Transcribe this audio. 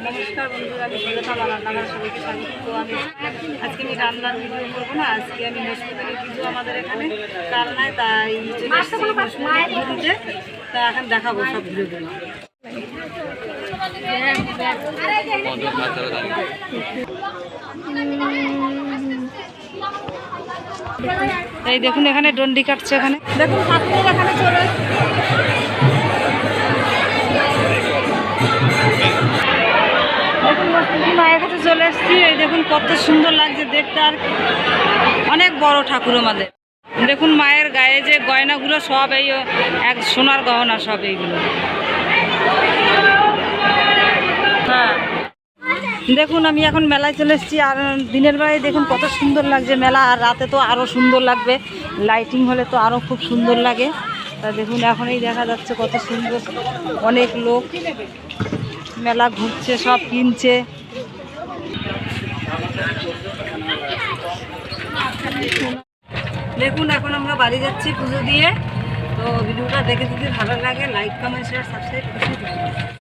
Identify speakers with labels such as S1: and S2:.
S1: নমস্কার বন্ধুরা, আমি সুলতা রান্নাঘর সবাইকে স্বাগত। তো আমি আজকে রান্নার ভিডিও করবো না, আজকে আমি মসজিদের পুজো আমাদের এখানে কালনায়, তাই চলে এসেছি মসজিদের পুজো দিতে। তা এখন দেখাবো সব ভিডিওগুলো। এই দেখুন এখানে ডন্ডি কাটছে, এখানে দেখুন ঠাকুর এখানে চলে মায়ের কাছে চলে এসেছি। এই দেখুন কত সুন্দর লাগছে দেখতে, আর অনেক বড় ঠাকুর আমাদের। দেখুন মায়ের গায়ে যে গয়নাগুলো সব এই এক সোনার গহনা, সব এইগুলো। হ্যাঁ দেখুন আমি এখন মেলায় চলে এসেছি, আর দিনের বেলায় দেখুন কত সুন্দর লাগছে মেলা, আর রাতে তো আরও সুন্দর লাগবে, লাইটিং হলে তো আরও খুব সুন্দর লাগে। তা দেখুন এখনই দেখা যাচ্ছে কত সুন্দর, অনেক লোক মেলা ঘুরছে, সব কিনছে। দেখুন এখন আমরা বাড়ি যাচ্ছি পুজো দিয়ে। তো ভিডিওটা দেখে যদি ভালো লাগে লাইক কমেন্ট শেয়ার সাবস্ক্রাইব করে দিন।